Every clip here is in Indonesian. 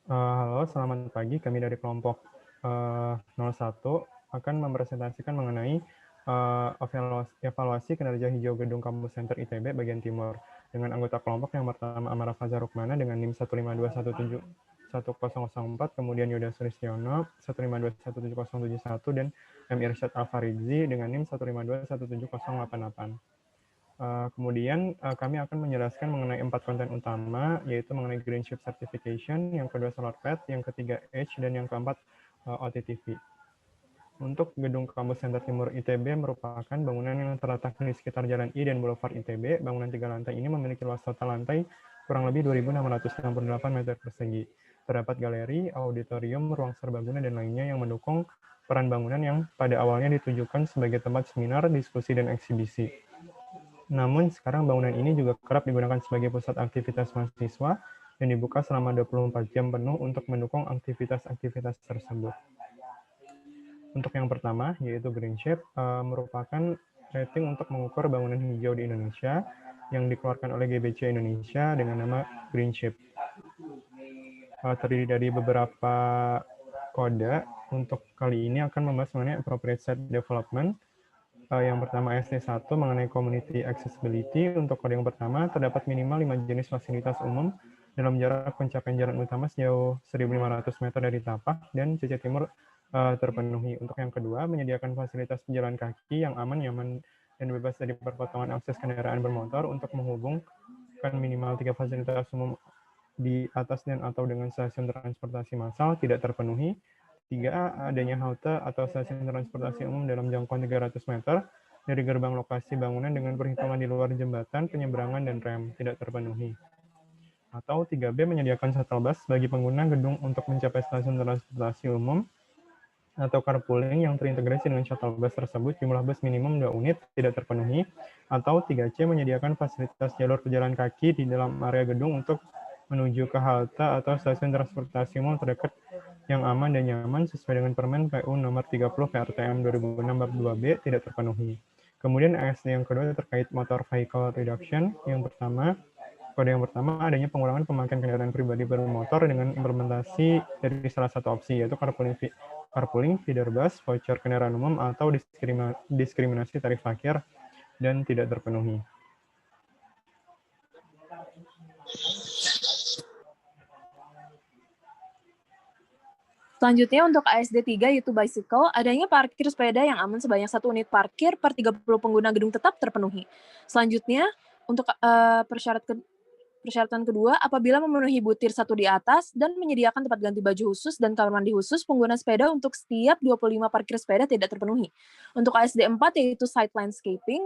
Halo, selamat pagi. Kami dari kelompok 01 akan mempresentasikan mengenai evaluasi kinerja hijau gedung Kampus Center ITB bagian timur dengan anggota kelompok yang pertama Amara Faza Rukmana dengan NIM 152171004, kemudian Yoda Sulistiono 1521771 dan M. Irsyad Alfaridzi dengan NIM 152170888. Kemudian kami akan menjelaskan mengenai 4 konten utama, yaitu mengenai Green Ship Certification, yang kedua Solar Pad, yang ketiga Edge, dan yang keempat OTTV. Untuk gedung Kampus Center Timur ITB merupakan bangunan yang terletak di sekitar Jalan I dan Boulevard ITB. Bangunan 3 lantai ini memiliki luas total lantai kurang lebih 2.668 meter persegi. Terdapat galeri, auditorium, ruang serbaguna, dan lainnya yang mendukung peran bangunan yang pada awalnya ditujukan sebagai tempat seminar, diskusi, dan eksibisi. Namun sekarang bangunan ini juga kerap digunakan sebagai pusat aktivitas mahasiswa dan dibuka selama 24 jam penuh untuk mendukung aktivitas-aktivitas tersebut. Untuk yang pertama, yaitu Green Shape, merupakan rating untuk mengukur bangunan hijau di Indonesia yang dikeluarkan oleh GBC Indonesia dengan nama Green Shape. Terdiri dari beberapa kode. Untuk kali ini akan membahas mengenai appropriate site development. Yang pertama SD1 mengenai community accessibility. Untuk kode yang pertama, terdapat minimal 5 jenis fasilitas umum dalam jarak pencapaian jalan utama sejauh 1.500 meter dari tapak dan sisi timur terpenuhi. Untuk yang kedua, menyediakan fasilitas pejalan kaki yang aman, nyaman, dan bebas dari perpotongan akses kendaraan bermotor untuk menghubungkan minimal 3 fasilitas umum di atas dan atau dengan stasiun transportasi massal tidak terpenuhi. 3. Adanya halte atau stasiun transportasi umum dalam jangkauan 300 meter dari gerbang lokasi bangunan dengan perhitungan di luar jembatan, penyeberangan, dan rem tidak terpenuhi. Atau 3B, menyediakan shuttle bus bagi pengguna gedung untuk mencapai stasiun transportasi umum atau carpooling yang terintegrasi dengan shuttle bus tersebut, jumlah bus minimum 2 unit tidak terpenuhi. Atau 3C, menyediakan fasilitas jalur pejalan kaki di dalam area gedung untuk menuju ke halte atau stasiun transportasi umum terdekat yang aman dan nyaman sesuai dengan Permen PU nomor 30 PRTM 2006 bab 2B tidak terpenuhi. Kemudian ASD yang kedua terkait motor vehicle reduction. Kode yang pertama adanya pengurangan pemakaian kendaraan pribadi bermotor dengan implementasi dari salah satu opsi, yaitu carpooling, feeder bus, voucher kendaraan umum, atau diskriminasi tarif parkir dan tidak terpenuhi. Selanjutnya untuk ASD 3 yaitu bicycle, adanya parkir sepeda yang aman sebanyak 1 unit parkir per 30 pengguna gedung tetap terpenuhi. Selanjutnya untuk persyaratan kedua, apabila memenuhi butir 1 di atas dan menyediakan tempat ganti baju khusus dan kamar mandi khusus, pengguna sepeda untuk setiap 25 parkir sepeda tidak terpenuhi. Untuk ASD 4 yaitu site landscaping.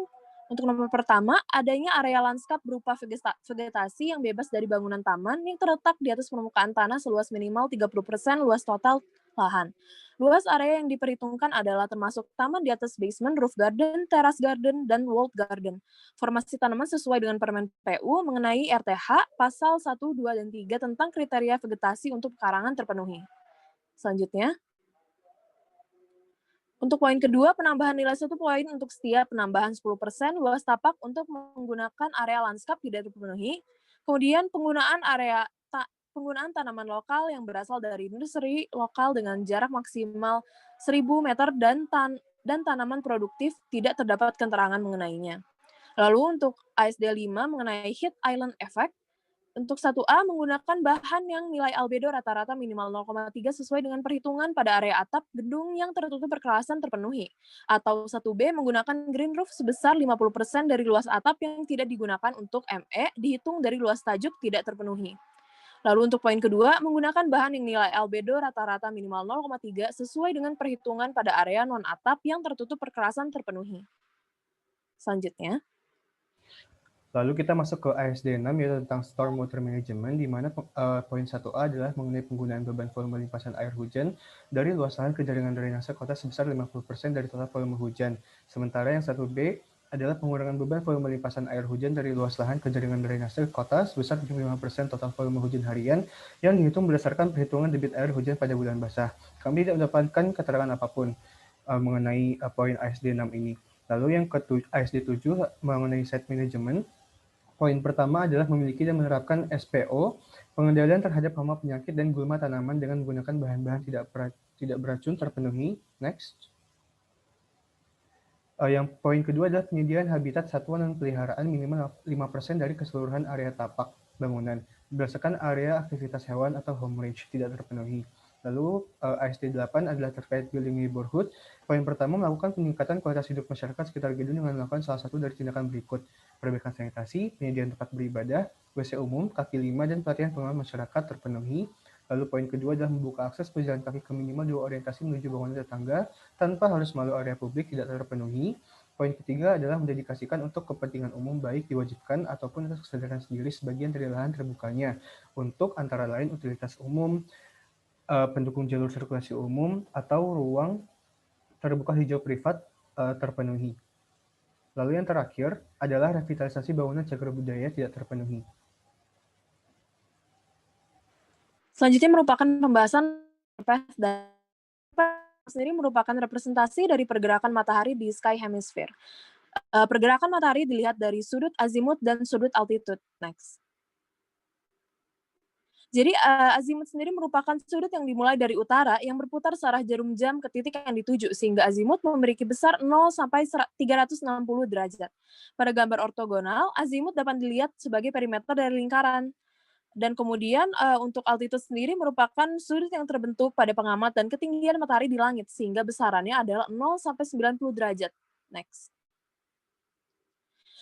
Untuk nomor pertama, adanya area lanskap berupa vegetasi yang bebas dari bangunan taman yang terletak di atas permukaan tanah seluas minimal 30% luas total lahan. Luas area yang diperhitungkan adalah termasuk taman di atas basement, roof garden, terrace garden, dan walled garden. Formasi tanaman sesuai dengan Permen PU mengenai RTH pasal 1, 2, dan 3 tentang kriteria vegetasi untuk pekarangan terpenuhi. Selanjutnya, untuk poin kedua, penambahan nilai 1 poin untuk setiap penambahan 10% luas tapak untuk menggunakan area lanskap tidak terpenuhi. Kemudian penggunaan tanaman lokal yang berasal dari nursery lokal dengan jarak maksimal 1.000 meter dan tanaman produktif tidak terdapat keterangan mengenainya. Lalu untuk ASD 5 mengenai heat island effect, untuk 1A menggunakan bahan yang nilai albedo rata-rata minimal 0,3 sesuai dengan perhitungan pada area atap gedung yang tertutup berkelasan terpenuhi. Atau 1B menggunakan green roof sebesar 50% dari luas atap yang tidak digunakan untuk ME dihitung dari luas tajuk tidak terpenuhi. Lalu untuk poin kedua, menggunakan bahan yang nilai albedo rata-rata minimal 0,3 sesuai dengan perhitungan pada area non-atap yang tertutup perkerasan terpenuhi. Selanjutnya, lalu kita masuk ke ASD 6 yaitu tentang Storm Water Management, di mana poin 1A adalah mengenai penggunaan beban volume limpasan air hujan dari luas lahan ke jaringan drainase kota sebesar 50% dari total volume hujan. Sementara yang 1B adalah pengurangan beban volume limpasan air hujan dari luas lahan ke jaringan drainase kota sebesar 75% total volume hujan harian yang dihitung berdasarkan perhitungan debit air hujan pada bulan basah. Kami tidak mendapatkan keterangan apapun mengenai poin ASD 6 ini. Lalu yang ASD 7 mengenai site management. Poin pertama adalah memiliki dan menerapkan SPO Pengendalian terhadap hama penyakit dan gulma tanaman dengan menggunakan bahan-bahan tidak beracun terpenuhi. Next. Yang poin kedua adalah penyediaan habitat satwa dan peliharaan minimal 5% dari keseluruhan area tapak bangunan berdasarkan area aktivitas hewan atau home range tidak terpenuhi. Lalu ASD 8 adalah terkait building neighborhood. Poin pertama, melakukan peningkatan kualitas hidup masyarakat sekitar gedung dengan melakukan salah satu dari tindakan berikut: perbaikan sanitasi, penyediaan tempat beribadah, WC umum, kaki lima, dan pelatihan pengelola masyarakat terpenuhi. Lalu poin kedua adalah membuka akses pejalan kaki ke minimal 2 orientasi menuju bangunan tetangga tanpa harus melalui area publik tidak terpenuhi. Poin ketiga adalah mendedikasikan untuk kepentingan umum, baik diwajibkan ataupun atas kesadaran sendiri sebagian dari lahan terbukanya untuk antara lain utilitas umum, pendukung jalur sirkulasi umum, atau ruang terbuka hijau privat terpenuhi. Lalu yang terakhir adalah revitalisasi bangunan cagar budaya tidak terpenuhi. Selanjutnya merupakan pembahasan PES dan sendiri merupakan representasi dari pergerakan matahari di sky hemisphere. Pergerakan matahari dilihat dari sudut azimut dan sudut altitude. Next. Jadi azimut sendiri merupakan sudut yang dimulai dari utara yang berputar searah jarum jam ke titik yang dituju, sehingga azimut memiliki besar 0 sampai 360 derajat. Pada gambar ortogonal, azimut dapat dilihat sebagai perimeter dari lingkaran. Dan kemudian untuk altitude sendiri merupakan sudut yang terbentuk pada pengamat dan ketinggian matahari di langit, sehingga besarannya adalah 0 sampai 90 derajat. Next.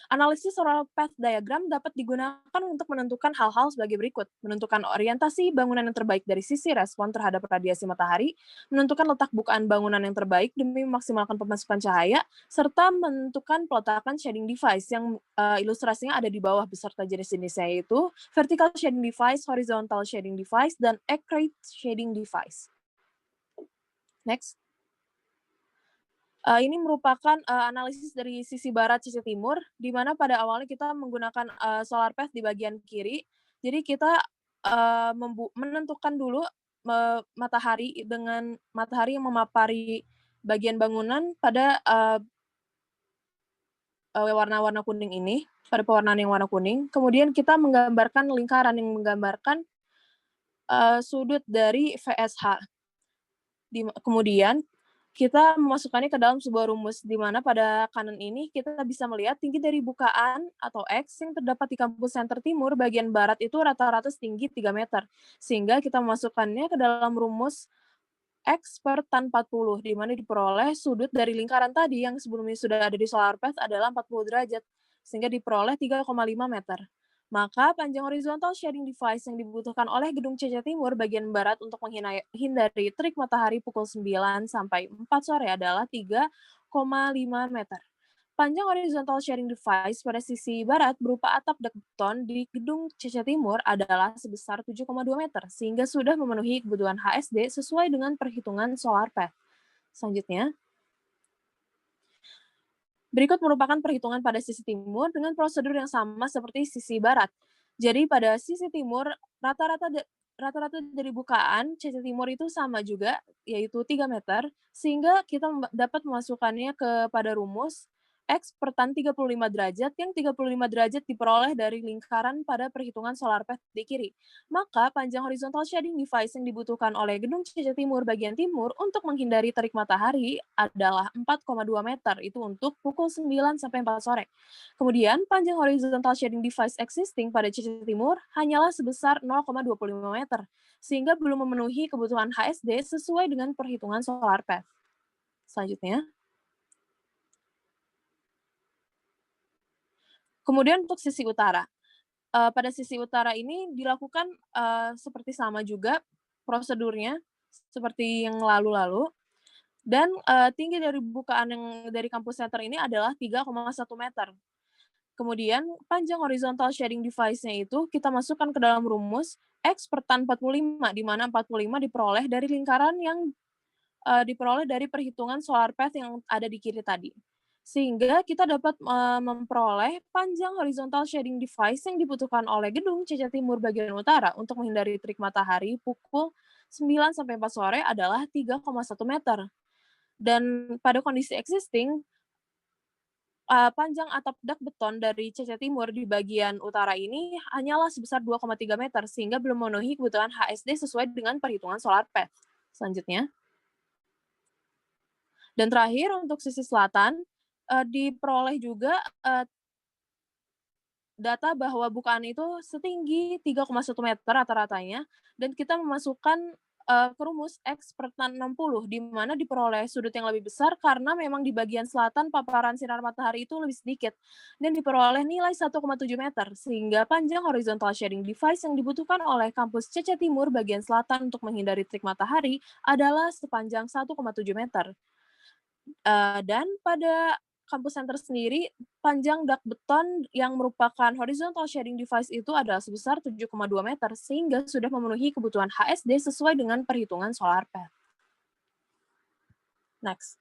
Analisis solar path diagram dapat digunakan untuk menentukan hal-hal sebagai berikut: menentukan orientasi bangunan yang terbaik dari sisi respon terhadap radiasi matahari, menentukan letak bukaan bangunan yang terbaik demi memaksimalkan pemasukan cahaya, serta menentukan peletakan shading device yang ilustrasinya ada di bawah beserta jenis-jenisnya, yaitu vertical shading device, horizontal shading device, dan accurate shading device. Next. Ini merupakan analisis dari sisi barat, sisi timur, di mana pada awalnya kita menggunakan solar path di bagian kiri. Jadi kita menentukan dulu matahari dengan matahari yang memapari bagian bangunan pada warna-warna kuning ini, pada pewarnaan yang warna kuning. Kemudian kita menggambarkan lingkaran yang menggambarkan sudut dari VSH. Kemudian kita memasukkannya ke dalam sebuah rumus, di mana pada kanan ini kita bisa melihat tinggi dari bukaan atau X yang terdapat di kampus center timur bagian barat itu rata-rata setinggi 3 meter. Sehingga kita memasukkannya ke dalam rumus X per tan 40, di mana diperoleh sudut dari lingkaran tadi yang sebelumnya sudah ada di solar path adalah 40 derajat, sehingga diperoleh 3,5 meter. Maka panjang horizontal shading device yang dibutuhkan oleh gedung CC Timur bagian barat untuk menghindari terik matahari pukul 9 sampai 4 sore adalah 3,5 meter. Panjang horizontal shading device pada sisi barat berupa atap beton di gedung CC Timur adalah sebesar 7,2 meter, sehingga sudah memenuhi kebutuhan HSD sesuai dengan perhitungan solar path. Selanjutnya, berikut merupakan perhitungan pada sisi timur dengan prosedur yang sama seperti sisi barat. Jadi pada sisi timur, rata-rata dari bukaan CC Timur itu sama juga, yaitu 3 meter, sehingga kita dapat memasukkannya kepada rumus X per tan 35 derajat, yang 35 derajat diperoleh dari lingkaran pada perhitungan solar path di kiri. Maka panjang horizontal shading device yang dibutuhkan oleh gedung CC Timur bagian timur untuk menghindari terik matahari adalah 4,2 meter, itu untuk pukul 9 sampai 4 sore. Kemudian panjang horizontal shading device existing pada CC Timur hanyalah sebesar 0,25 meter, sehingga belum memenuhi kebutuhan HSD sesuai dengan perhitungan solar path. Selanjutnya, kemudian untuk sisi utara. Pada sisi utara ini dilakukan seperti sama juga prosedurnya seperti yang lalu-lalu. Dan tinggi dari bukaan yang dari kampus center ini adalah 3,1 meter. Kemudian panjang horizontal shading device-nya itu kita masukkan ke dalam rumus X per tan 45, di mana 45 diperoleh dari lingkaran yang diperoleh dari perhitungan solar path yang ada di kiri tadi. Sehingga kita dapat memperoleh panjang horizontal shading device yang dibutuhkan oleh gedung CC Timur bagian utara untuk menghindari terik matahari pukul 9 sampai 4 sore adalah 3,1 meter. Dan pada kondisi existing, panjang atap dak beton dari CC Timur di bagian utara ini hanyalah sebesar 2,3 meter, sehingga belum memenuhi kebutuhan HSD sesuai dengan perhitungan solar path. Selanjutnya. Dan terakhir untuk sisi selatan, diperoleh juga data bahwa bukaan itu setinggi 3,1 meter rata-ratanya, dan kita memasukkan ke rumus X per tan 60, di mana diperoleh sudut yang lebih besar karena memang di bagian selatan paparan sinar matahari itu lebih sedikit, dan diperoleh nilai 1,7 meter, sehingga panjang horizontal shading device yang dibutuhkan oleh kampus CC Timur bagian selatan untuk menghindari terik matahari adalah sepanjang 1,7 meter. Dan pada kampus center sendiri, panjang dak beton yang merupakan horizontal shading device itu adalah sebesar 7,2 meter, sehingga sudah memenuhi kebutuhan HSD sesuai dengan perhitungan solar path. Next.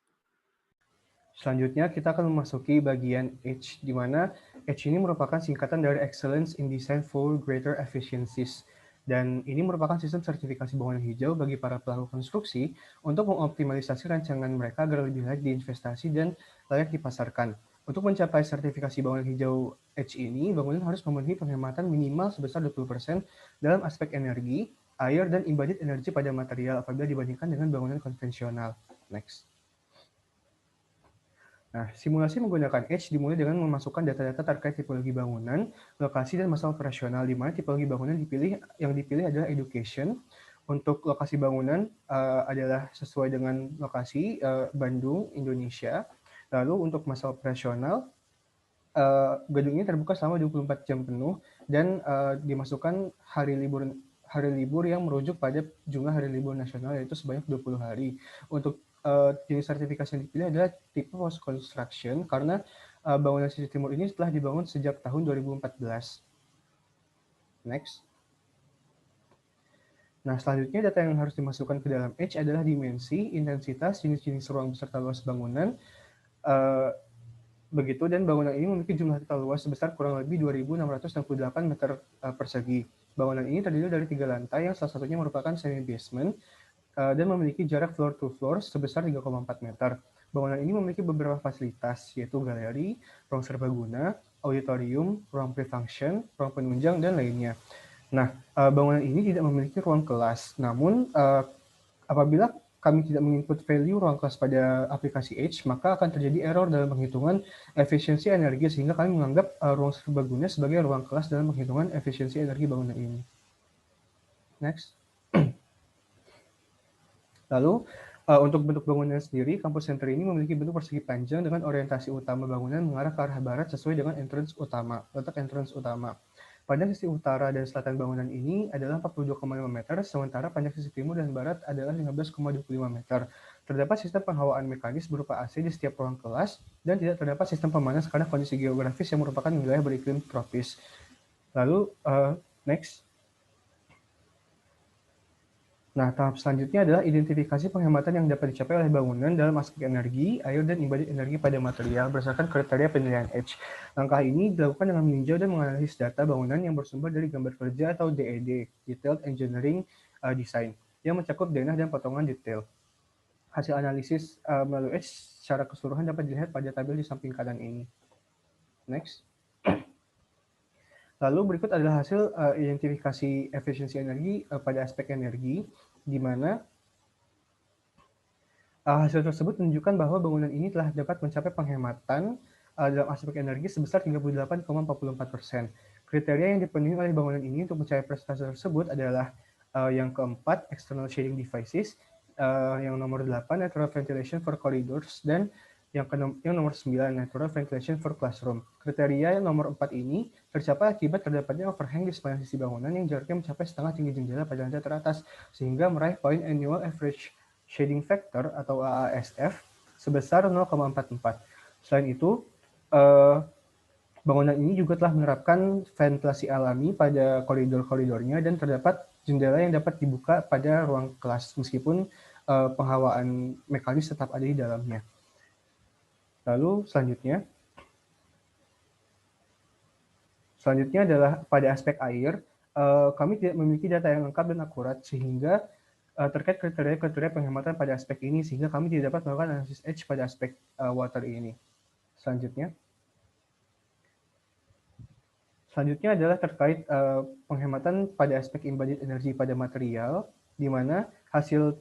Selanjutnya, kita akan memasuki bagian H, di mana H ini merupakan singkatan dari Excellence in Design for Greater Efficiencies. Dan ini merupakan sistem sertifikasi bangunan hijau bagi para pelaku konstruksi untuk mengoptimalisasi rancangan mereka agar lebih layak diinvestasi dan layak dipasarkan. Untuk mencapai sertifikasi bangunan hijau H ini, bangunan harus memenuhi penghematan minimal sebesar 20% dalam aspek energi, air, dan embodied energi pada material apabila dibandingkan dengan bangunan konvensional. Next. Nah, simulasi menggunakan H dimulai dengan memasukkan data-data terkait tipologi bangunan, lokasi, dan masa operasional, di mana tipologi bangunan yang dipilih adalah education. Untuk lokasi bangunan adalah sesuai dengan lokasi Bandung, Indonesia. Lalu untuk masa operasional, gedung ini terbuka selama 24 jam penuh dan dimasukkan hari libur yang merujuk pada jumlah hari libur nasional, yaitu sebanyak 20 hari. Untuk jenis sertifikasi yang dipilih adalah tipe post construction karena bangunan sisi timur ini telah dibangun sejak tahun 2014. Next. Nah, selanjutnya data yang harus dimasukkan ke dalam H adalah dimensi, intensitas, jenis-jenis ruang beserta luas bangunan. Begitu, dan bangunan ini memiliki jumlah total luas sebesar kurang lebih 2.668 meter persegi. Bangunan ini terdiri dari 3 lantai yang salah satunya merupakan semi basement dan memiliki jarak floor to floor sebesar 3,4 meter. Bangunan ini memiliki beberapa fasilitas, yaitu galeri, ruang serbaguna, auditorium, ruang pre-function, ruang penunjang, dan lainnya. Nah, bangunan ini tidak memiliki ruang kelas, namun apabila kami tidak menginput value ruang kelas pada aplikasi H, maka akan terjadi error dalam penghitungan efisiensi energi, sehingga kami menganggap ruang serbaguna sebagai ruang kelas dalam penghitungan efisiensi energi bangunan ini. Next. Lalu, untuk bentuk bangunan sendiri, kampus center ini memiliki bentuk persegi panjang dengan orientasi utama bangunan mengarah ke arah barat sesuai dengan letak entrance utama. Panjang sisi utara dan selatan bangunan ini adalah 42,5 meter, sementara panjang sisi timur dan barat adalah 15,25 meter. Terdapat sistem penghawaan mekanis berupa AC di setiap ruang kelas, dan tidak terdapat sistem pemanas karena kondisi geografis yang merupakan wilayah beriklim tropis. Lalu, next. Nah, tahap selanjutnya adalah identifikasi penghematan yang dapat dicapai oleh bangunan dalam aspek energi, air, dan embodied energi pada material berdasarkan kriteria penilaian H. Langkah ini dilakukan dengan meninjau dan menganalisis data bangunan yang bersumber dari gambar kerja atau DED, Detailed Engineering Design, yang mencakup denah dan potongan detail. Hasil analisis melalui H secara keseluruhan dapat dilihat pada tabel di samping kanan ini. Next. Lalu berikut adalah hasil identifikasi efisiensi energi pada aspek energi, di mana hasil tersebut menunjukkan bahwa bangunan ini telah dapat mencapai penghematan dalam aspek energi sebesar 38,44%. Kriteria yang dipenuhi oleh bangunan ini untuk mencapai prestasi tersebut adalah yang keempat, external shading devices, yang nomor 8, natural ventilation for corridors, dan yang nomor 9, natural ventilation for classroom. Kriteria yang nomor 4 ini tercapai akibat terdapatnya overhang di sepanjang sisi bangunan yang jaraknya mencapai setengah tinggi jendela pada lantai teratas, sehingga meraih poin annual average shading factor atau AASF sebesar 0,44. Selain itu, bangunan ini juga telah menerapkan ventilasi alami pada koridor-koridornya dan terdapat jendela yang dapat dibuka pada ruang kelas meskipun penghawaan mekanis tetap ada di dalamnya. Lalu selanjutnya adalah pada aspek air, kami tidak memiliki data yang lengkap dan akurat sehingga terkait kriteria penghematan pada aspek ini, sehingga kami tidak dapat melakukan analisis H pada aspek water ini. Selanjutnya. Selanjutnya adalah terkait penghematan pada aspek embodied energy pada material, di mana hasil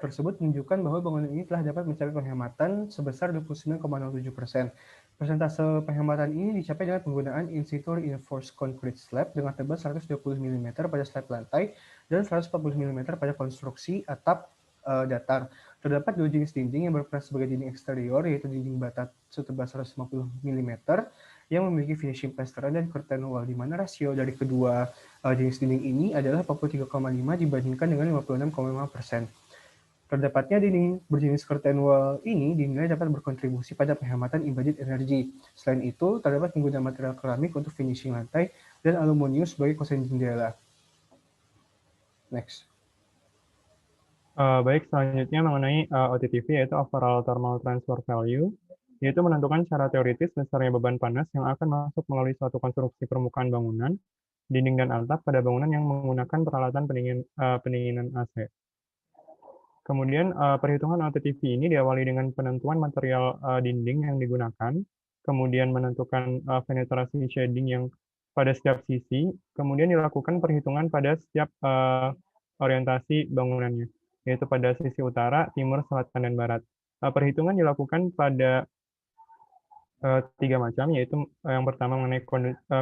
tersebut menunjukkan bahwa bangunan ini telah dapat mencapai penghematan sebesar 29,07%. Persentase penghematan ini dicapai dengan penggunaan in situ reinforced concrete slab dengan tebal 120 mm pada slab lantai dan 140 mm pada konstruksi atap datar. Terdapat dua jenis dinding yang berperan sebagai dinding eksterior, yaitu dinding bata setebal 150 mm yang memiliki finishing plesteran dan curtain wall, di mana rasio dari kedua jenis dinding ini adalah 43,5 dibandingkan dengan 56,5%. Terdapatnya dinding berjenis curtain wall ini dinilai dapat berkontribusi pada penghematan embodied energy. Selain itu, terdapat penggunaan material keramik untuk finishing lantai dan aluminium sebagai kosen jendela. Next. Baik, selanjutnya mengenai OTTV, yaitu Overall Thermal Transfer Value, yaitu menentukan secara teoritis besarnya beban panas yang akan masuk melalui suatu konstruksi permukaan bangunan, dinding dan atap pada bangunan yang menggunakan peralatan pendinginan AC. Kemudian perhitungan OTTV ini diawali dengan penentuan material dinding yang digunakan, kemudian menentukan penetrasi shading yang pada setiap sisi, kemudian dilakukan perhitungan pada setiap orientasi bangunannya, yaitu pada sisi utara, timur, selatan, dan barat. Perhitungan dilakukan pada tiga macam, yaitu yang pertama mengenai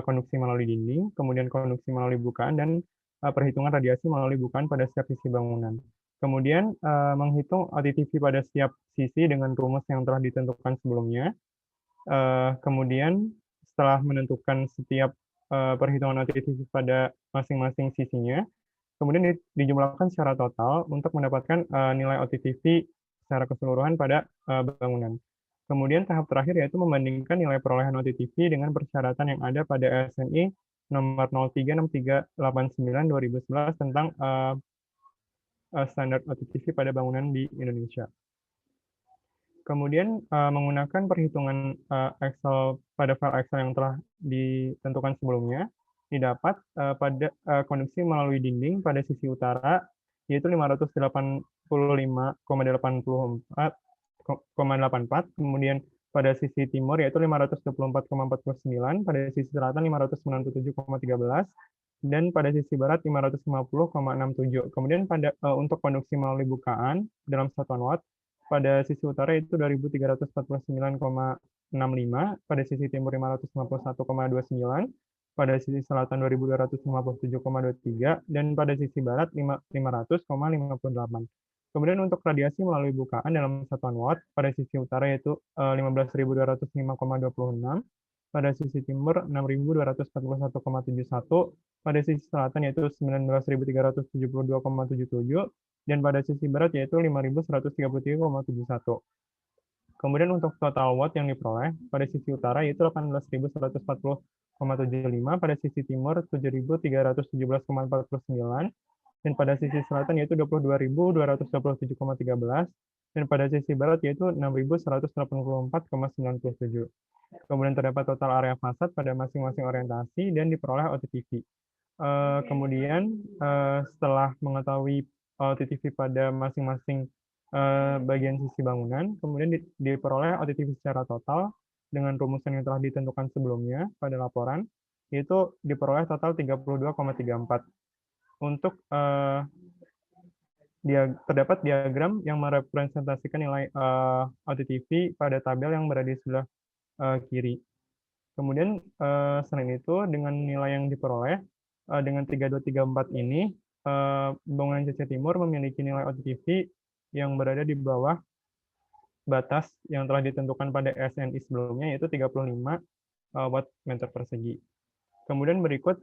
konduksi melalui dinding, kemudian konduksi melalui bukaan, dan perhitungan radiasi melalui bukaan pada setiap sisi bangunan. Kemudian menghitung OTTV pada setiap sisi dengan rumus yang telah ditentukan sebelumnya. Kemudian setelah menentukan setiap perhitungan OTTV pada masing-masing sisinya, kemudian dijumlahkan secara total untuk mendapatkan nilai OTTV secara keseluruhan pada bangunan. Kemudian tahap terakhir yaitu membandingkan nilai perolehan OTTV dengan persyaratan yang ada pada SNI nomor 036389/2011 tentang standar OTTV pada bangunan di Indonesia. Kemudian menggunakan perhitungan Excel pada file Excel yang telah ditentukan sebelumnya, didapat pada konduksi melalui dinding pada sisi utara yaitu 585,84, kemudian pada sisi timur yaitu 524,49, pada sisi selatan 597,13, dan pada sisi barat 550,67. Kemudian untuk konduksi melalui bukaan dalam satuan watt, pada sisi utara itu 2349,65, pada sisi timur 551,29, pada sisi selatan 2257,23, dan pada sisi barat 500,58. Kemudian untuk radiasi melalui bukaan dalam satuan watt, pada sisi utara yaitu 15.205,26, pada sisi timur 6.241,71, pada sisi selatan yaitu 19.372,77, dan pada sisi barat yaitu 5.133,71. Kemudian untuk total watt yang diperoleh, pada sisi utara yaitu 18.140,75, pada sisi timur 7.317,49, dan pada sisi selatan yaitu 22.227,13, dan pada sisi barat yaitu 6.184,97. Kemudian terdapat total area fasad pada masing-masing orientasi dan diperoleh OTTV. Kemudian setelah mengetahui OTTV pada masing-masing bagian sisi bangunan, kemudian diperoleh OTTV secara total dengan rumusan yang telah ditentukan sebelumnya pada laporan, yaitu diperoleh total 32,34. Untuk terdapat diagram yang merepresentasikan nilai OTTV pada tabel yang berada di sebelah kiri. Kemudian selain itu dengan nilai yang diperoleh dengan 3234 ini, bangunan CC Timur memiliki nilai OTTV yang berada di bawah batas yang telah ditentukan pada SNI sebelumnya, yaitu 35 watt meter persegi. Kemudian berikut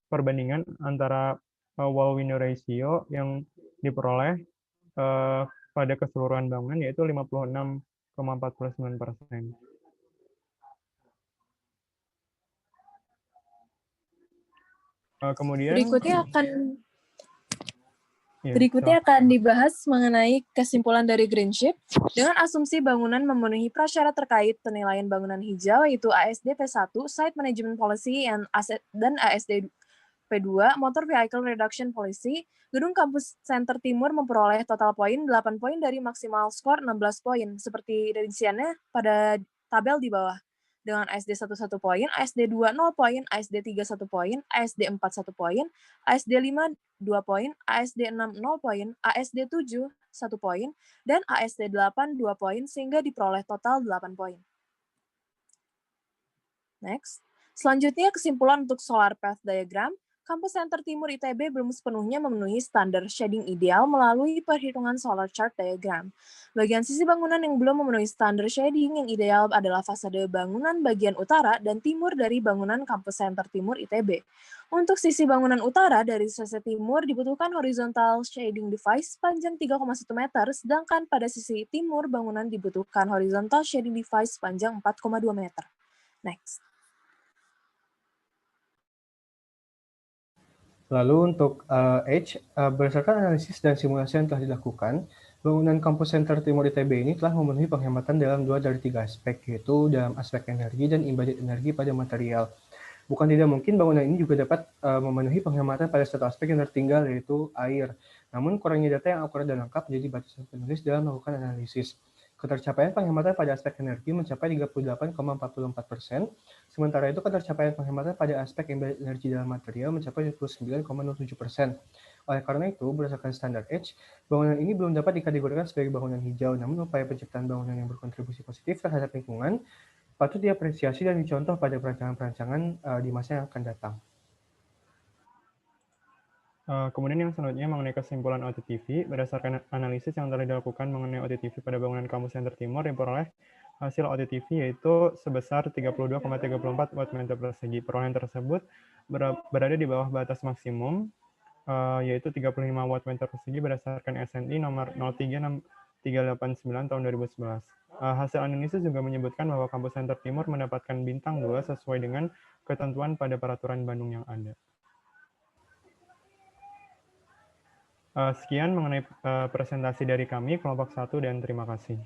perbandingan antara wall window ratio yang diperoleh pada keseluruhan bangunan, yaitu 56,49%. Kemudian Berikutnya akan dibahas mengenai kesimpulan dari Greenship dengan asumsi bangunan memenuhi prasyarat terkait penilaian bangunan hijau, yaitu ASD P1, Site Management Policy, dan ASD P2, Motor Vehicle Reduction Policy. Gedung Kampus Center Timur memperoleh total poin 8 poin dari maksimal skor 16 poin, seperti rinciannya pada tabel di bawah. dengan ASD 1 1 poin, ASD 2 0 poin, ASD 3 1 poin, ASD 4 1 poin, ASD 5 2 poin, ASD 6 0 poin, ASD 7 1 poin, dan ASD 8 2 poin sehingga diperoleh total 8 poin. Next. Selanjutnya kesimpulan untuk solar path diagram. Kampus Center Timur ITB belum sepenuhnya memenuhi standar shading ideal melalui perhitungan solar chart diagram. Bagian sisi bangunan yang belum memenuhi standar shading yang ideal adalah fasade bangunan bagian utara dan timur dari bangunan Kampus Center Timur ITB. Untuk sisi bangunan utara dari sisi timur dibutuhkan horizontal shading device panjang 3,1 meter, sedangkan pada sisi timur bangunan dibutuhkan horizontal shading device panjang 4,2 meter. Next. Lalu untuk H, berdasarkan analisis dan simulasi yang telah dilakukan, bangunan kampus Center Timur ITB ini telah memenuhi penghematan dalam 2 dari 3 aspek, yaitu dalam aspek energi dan embodied energi pada material. Bukan tidak mungkin bangunan ini juga dapat memenuhi penghematan pada satu aspek yang tertinggal, yaitu air. Namun kurangnya data yang akurat dan lengkap menjadi batasan penulis dalam melakukan analisis. Ketercapaian penghematan pada aspek energi mencapai 38,44%, sementara itu ketercapaian penghematan pada aspek energi dalam material mencapai 29,07%. Oleh karena itu, berdasarkan standar H, bangunan ini belum dapat dikategorikan sebagai bangunan hijau, namun upaya penciptaan bangunan yang berkontribusi positif terhadap lingkungan patut diapresiasi dan dicontoh pada perancangan-perancangan di masa yang akan datang. Kemudian yang selanjutnya mengenai kesimpulan OTTV, berdasarkan analisis yang telah dilakukan mengenai OTTV pada bangunan kampus Center Timur, diperoleh hasil OTTV yaitu sebesar 32,34 watt-meter persegi. Perolehan tersebut berada di bawah batas maksimum, yaitu 35 watt-meter persegi berdasarkan SNI nomor 03689 tahun 2011. Hasil analisis juga menyebutkan bahwa kampus Center Timur mendapatkan bintang 2 sesuai dengan ketentuan pada peraturan Bandung yang ada. Sekian mengenai presentasi dari kami, kelompok 1, dan terima kasih.